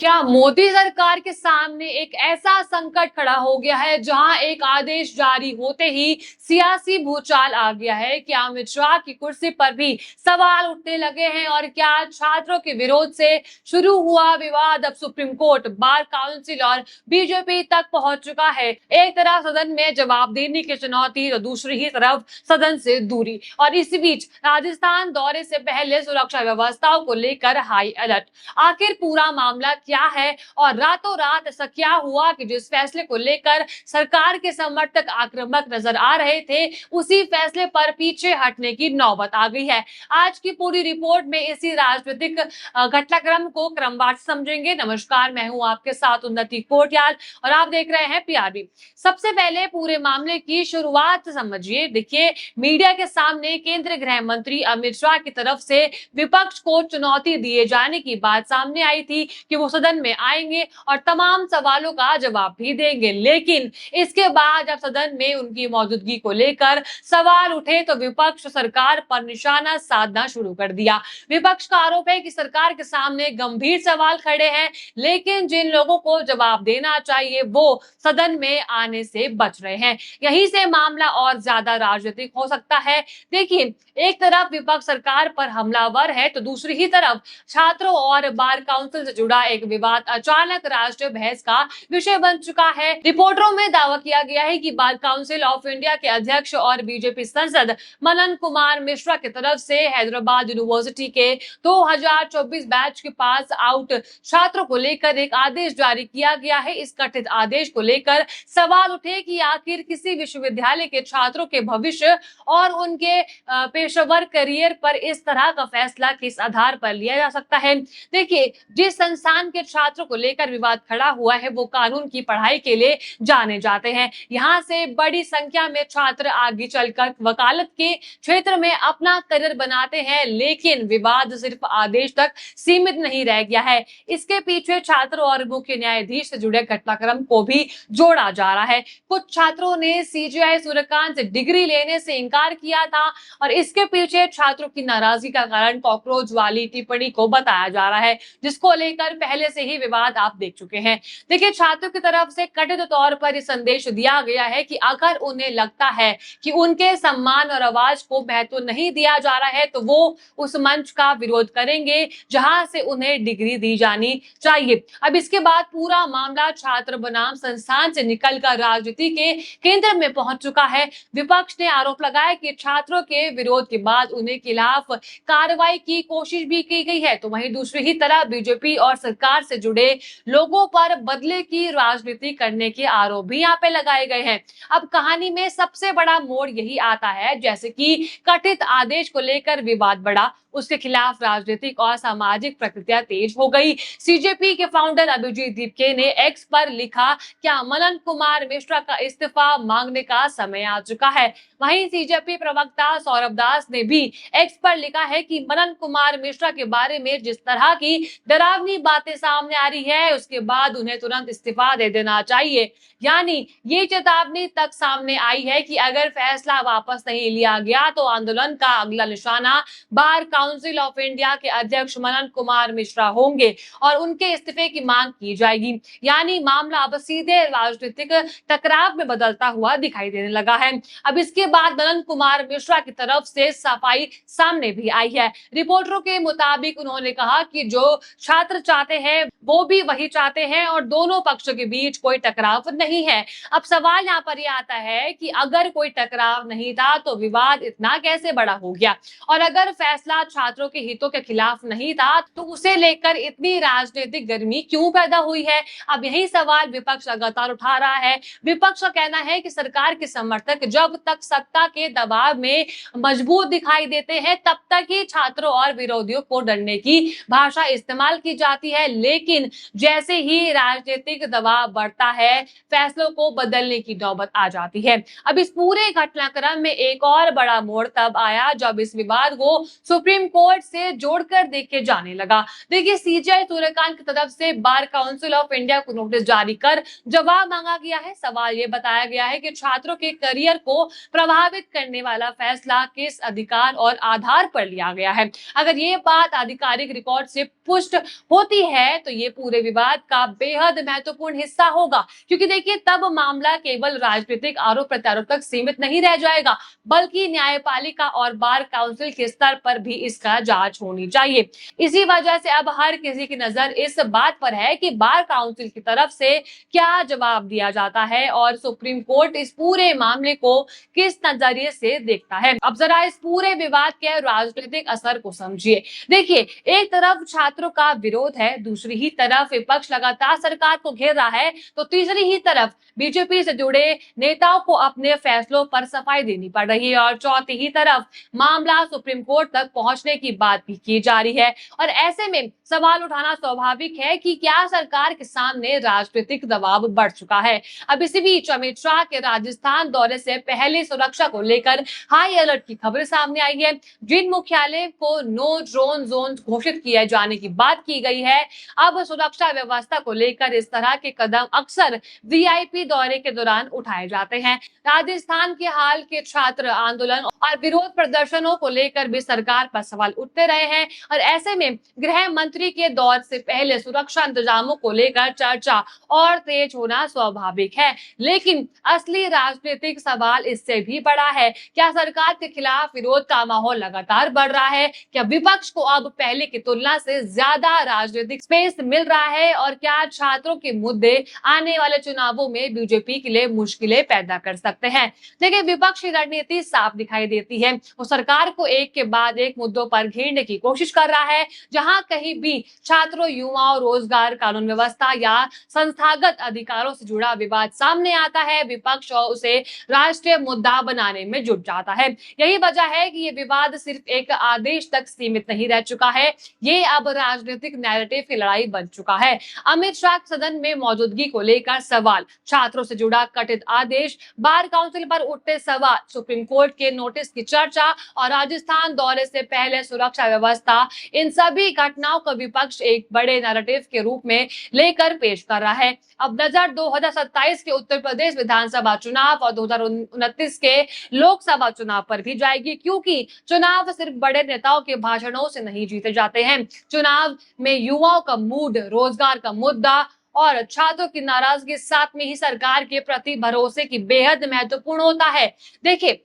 क्या मोदी सरकार के सामने एक ऐसा संकट खड़ा हो गया है जहां एक आदेश जारी होते ही सियासी भूचाल आ गया है? क्या अमित शाह की कुर्सी पर भी सवाल उठने लगे हैं? और क्या छात्रों के विरोध से शुरू हुआ विवाद अब सुप्रीम कोर्ट, बार काउंसिल और बीजेपी तक पहुंच चुका है? एक तरफ सदन में जवाब देने की चुनौती तो दूसरी ही तरफ सदन से दूरी, और इसी बीच राजस्थान दौरे से पहले सुरक्षा व्यवस्थाओं को लेकर हाई अलर्ट। आखिर पूरा मामला क्या है और रातों रात ऐसा क्या हुआ कि जिस फैसले को लेकर सरकार के समर्थक आक्रामक नजर आ रहे थे, उसी फैसले पर पीछे हटने की नौबत आ गई है? आज की पूरी रिपोर्ट में इसी राजनीतिक घटनाक्रम को क्रमवार समझेंगे। नमस्कार, मैं हूं आपके साथ उन्नति कोटियाल और आप देख रहे हैं पीआरबी। सबसे पहले पूरे मामले की शुरुआत समझिए। देखिए, मीडिया के सामने केंद्रीय गृह मंत्री अमित शाह की तरफ से विपक्ष को चुनौती दिए जाने की बात सामने आई थी कि वो सदन में आएंगे और तमाम सवालों का जवाब भी देंगे, लेकिन इसके बाद जब सदन में उनकी मौजूदगी को लेकर सवाल उठे तो विपक्ष सरकार पर निशाना साधना शुरू कर दिया। विपक्ष का आरोप है कि सरकार के सामने गंभीर सवाल खड़े हैं, लेकिन जिन लोगों को जवाब देना चाहिए वो सदन में आने से बच रहे हैं। यहीं से मामला और ज्यादा राजनीतिक हो सकता है। देखिए, एक तरफ विपक्ष सरकार पर हमलावर है तो दूसरी ही तरफ छात्रों और बार काउंसिल से जुड़ा एक विवाद अचानक राष्ट्रीय बहस का विषय बन चुका है। रिपोर्टरों में दावा किया गया है कि बार काउंसिल ऑफ इंडिया के अध्यक्ष और बीजेपी सांसद मनन कुमार मिश्रा की तरफ से हैदराबाद यूनिवर्सिटी के 2024 बैच के पास आउट छात्रों को लेकर एक आदेश जारी किया गया है। इस कथित आदेश को लेकर सवाल उठे कि आखिर किसी विश्वविद्यालय के छात्रों के भविष्य और उनके पेशेवर करियर पर इस तरह का फैसला किस आधार पर लिया जा सकता है। देखिए, जिस संस्थान के छात्रों को लेकर विवाद खड़ा हुआ है वो कानून की पढ़ाई के लिए जाने जाते हैं। यहाँ से बड़ी संख्या में छात्र आगे चलकर वकालत के क्षेत्र में अपना करियर बनाते हैं, लेकिन विवाद सिर्फ आदेश तक सीमित नहीं रह गया है। इसके पीछे छात्रों और मुख्य न्यायाधीश से जुड़े घटनाक्रम को भी जोड़ा जा रहा है। कुछ छात्रों ने सीजीआई सूर्यकांत से डिग्री लेने से इनकार किया था और इसके पीछे छात्रों की नाराजगी का कारण कॉकरोच वाली टिप्पणी को बताया जा रहा है, जिसको लेकर पहले से ही विवाद आप देख चुके हैं। देखिए, छात्रों की तरफ से कथित तौर पर यह संदेश दिया गया है कि अगर उन्हें लगता है कि उनके सम्मान और आवाज को महत्व नहीं दिया जा रहा है तो वो उस मंच का विरोध करेंगे जहां से उन्हें डिग्री दी जानी चाहिए। अब इसके बाद पूरा मामला छात्र बनाम संस्थान से निकलकर राजनीति के केंद्र में पहुंच चुका है। विपक्ष ने आरोप लगाया कि छात्रों के विरोध के बाद उन्हें खिलाफ कार्रवाई की कोशिश भी की गई है, तो वहीं दूसरी ही तरफ बीजेपी और सरकार से जुड़े लोगों पर बदले की राजनीति करने के आरोप भी यहाँ पे लगाए गए हैं। अब कहानी में सबसे बड़ा मोड़ यही आता है जैसे कि कथित आदेश को लेकर विवाद बढ़ा, उसके खिलाफ राजनीतिक और सामाजिक प्रक्रिया तेज हो गई। सीजेपी के फाउंडर अभिजीत दीपके ने एक्स पर लिखा, क्या मनन कुमार मिश्रा का इस्तीफा मांगने का समय आ चुका है? वहीं सीजेपी प्रवक्ता सौरभ दास ने भी एक्स पर लिखा है कि मनन कुमार मिश्रा के बारे में जिस तरह की डरावनी बातें सामने आ रही है उसके बाद उन्हें तुरंत इस्तीफा दे देना चाहिए। यानी ये चेतावनी तक सामने आई है कि अगर फैसला वापस नहीं लिया गया तो आंदोलन का अगला निशाना बार काउंसिल ऑफ इंडिया के अध्यक्ष मनन कुमार मिश्रा होंगे और उनके इस्तीफे की मांग की जाएगी। यानी मामला अब सीधे राजनीतिक टकराव में बदलता हुआ दिखाई देने लगा है। अब इसके बाद मनन कुमार मिश्रा की तरफ से सफाई सामने भी आई है। रिपोर्टरों के मुताबिक उन्होंने कहा कि जो छात्र चाहते हैं वो भी वही चाहते हैं और दोनों पक्षों के बीच कोई टकराव नहीं है। अब सवाल यहाँ पर यह आता है कि अगर कोई टकराव नहीं था तो विवाद इतना कैसे बड़ा हो गया, और अगर फैसला छात्रों के हितों के खिलाफ नहीं था तो उसे लेकर इतनी राजनीतिक गर्मी क्यों पैदा हुई है? अब यही सवाल विपक्ष लगातार उठा रहा है। विपक्ष का कहना है कि सरकार के समर्थक जब तक सत्ता के दबाव में मजबूत दिखाई देते हैं तब तक ही छात्रों और विरोधियों को डरने की भाषा इस्तेमाल की जाती है, लेकिन जैसे ही राजनीतिक दबाव बढ़ता है फैसलों को बदलने की नौबत आ जाती है। अब इस पूरे घटनाक्रम में एक और बड़ा मोड़ तब आया जब इस विवाद को सुप्रीम सुप्रीम कोर्ट से जोड़कर देखे जाने लगा। देखिए, सीजेआई सूर्यकांत की तरफ से बार काउंसिल ऑफ इंडिया को नोटिस जारी कर जवाब मांगा गया है। सवाल ये बताया गया है कि छात्रों के करियर को प्रभावित करने वाला फैसला किस अधिकार और आधार पर लिया गया है। अगर ये बात आधिकारिक रिकॉर्ड से पुष्ट होती है तो ये पूरे विवाद का बेहद महत्वपूर्ण हिस्सा होगा, क्योंकि देखिए तब मामला केवल राजनीतिक आरोप प्रत्यारोप तक सीमित नहीं रह जाएगा, बल्कि न्यायपालिका और बार काउंसिल के स्तर पर भी इसका जांच होनी चाहिए। इसी वजह से अब हर किसी की नजर इस बात पर है कि बार काउंसिल की तरफ से क्या जवाब दिया जाता है और सुप्रीम कोर्ट इस पूरे मामले को किस नजरिए से देखता है। अब जरा इस पूरे विवाद के राजनीतिक असर को समझिए। देखिए, एक तरफ छात्रों का विरोध है, दूसरी ही तरफ विपक्ष लगातार सरकार को घेर रहा है, तो तीसरी ही तरफ बीजेपी से जुड़े नेताओं को अपने फैसलों पर सफाई देनी पड़ रही है और चौथी ही तरफ मामला सुप्रीम कोर्ट तक पहुंचने की बात भी की जा रही है। और ऐसे में सवाल उठाना स्वाभाविक है कि क्या सरकार के सामने राजनीतिक दबाव बढ़ चुका है। अब इसी बीच अमित शाह के राजस्थान दौरे से पहले सुरक्षा को लेकर हाई अलर्ट की खबर सामने आई है। जिन मुख्यालय को नो ड्रोन जोन घोषित किए जाने की बात की गई है, अब सुरक्षा व्यवस्था को लेकर इस तरह के कदम अक्सर वीआईपी दौरे के दौरान उठाए जाते हैं। राजस्थान के हाल के छात्र आंदोलन और विरोध प्रदर्शनों को लेकर भी सरकार पर सवाल उठते रहे हैं और ऐसे में गृह मंत्री के दौर से पहले सुरक्षा इंतजामों को लेकर चर्चा और तेज होना स्वाभाविक है। लेकिन असली राजनीतिक सवाल इससे भी बड़ा है। क्या सरकार के खिलाफ विरोध का माहौल लगातार बढ़ रहा है? क्या विपक्ष को अब पहले की तुलना से ज्यादा राजनीतिक स्पेस मिल रहा है? और क्या छात्रों के मुद्दे आने वाले चुनावों में बीजेपी के लिए मुश्किलें पैदा कर सकते हैं? देखिए, विपक्ष की रणनीति साफ दिखाई देती है। वो सरकार को एक के बाद एक मुद्दों पर घेरने की कोशिश कर रहा है। जहां कहीं भी छात्रों, युवाओं, रोजगार, कानून व्यवस्था या संस्थागत अधिकारों से जुड़ा विवाद सामने आता है, विपक्ष और उसे राष्ट्रीय मुद्दा बनाने में जुट जाता है। यही वजह है कि ये विवाद सिर्फ एक आदेश तक सीमित नहीं रह चुका है, ये अब राजनीतिक नैरेटिव की लड़ाई बन चुका है। अमित शाह सदन में मौजूदगी को लेकर सवाल, छात्रों से जुड़ा कथित आदेश, बार काउंसिल पर उठते सवाल, सुप्रीम कोर्ट के नोटिस की चर्चा और राजस्थान दौरे से पहले सुरक्षा व्यवस्था, इन सभी घटनाओं को विपक्ष एक बड़े नैरेटिव के रूप में लेकर पेश कर रहा है। अब नजर 2027 के उत्तर प्रदेश विधानसभा चुनाव और 2029 के लोकसभा चुनाव पर भी जाएगी, क्योंकि चुनाव सिर्फ बड़े नेताओं के भाषणों से नहीं जीते जाते हैं। चुनाव में युवाओं का मूड, रोजगार का मुद्दा और छात्रों की नाराजगी, साथ में ही सरकार के प्रति भरोसे की बेहद महत्वपूर्ण होता है। देखिए,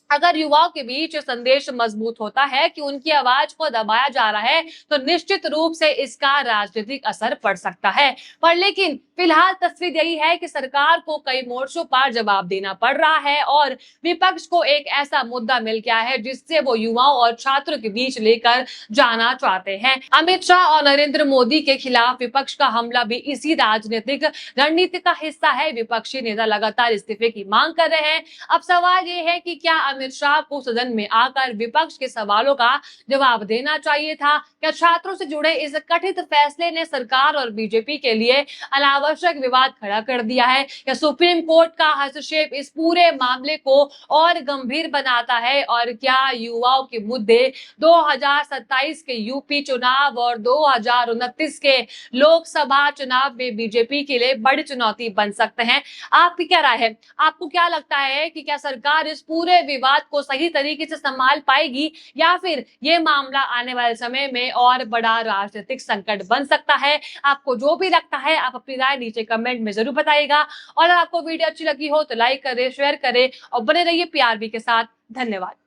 अगर युवाओं के बीच संदेश मजबूत होता है कि उनकी आवाज को दबाया जा रहा है, तो निश्चित रूप से इसका राजनीतिक असर पड़ सकता है। पर लेकिन फिलहाल तस्वीर यही है कि सरकार को कई मोर्चों पर जवाब देना पड़ रहा है और विपक्ष को एक ऐसा मुद्दा मिल गया है जिससे वो युवाओं और छात्रों के बीच लेकर जाना चाहते हैं। अमित शाह और नरेंद्र मोदी के खिलाफ विपक्ष का हमला भी इसी राजनीतिक रणनीति का हिस्सा है। विपक्षी नेता लगातार इस्तीफे की मांग कर रहे हैं। अब सवाल ये है कि क्या अमित शाह को सदन में आकर विपक्ष के सवालों का जवाब देना चाहिए था? क्या छात्रों से जुड़े इस कथित फैसले ने सरकार और बीजेपी के लिए अनावश्यक विवाद खड़ा कर दिया है? या सुप्रीम कोर्ट का हस्तक्षेप इस पूरे मामले को और गंभीर बनाता है? और क्या युवाओं के मुद्दे 2027 के यूपी चुनाव और 2029 के लोकसभा चुनाव में बीजेपी के लिए बड़ी चुनौती बन सकते हैं? आपकी क्या राय है? आपको क्या लगता है कि क्या सरकार इस पूरे विवाद को सही तरीके से संभाल पाएगी या फिर ये मामला आने वाले समय में और बड़ा राजनीतिक संकट बन सकता है? आपको जो भी लगता है आप अपनी राय नीचे कमेंट में जरूर बताइएगा और अगर आपको वीडियो अच्छी लगी हो तो लाइक करें, शेयर करें और बने रहिए पीआरबी के साथ। धन्यवाद।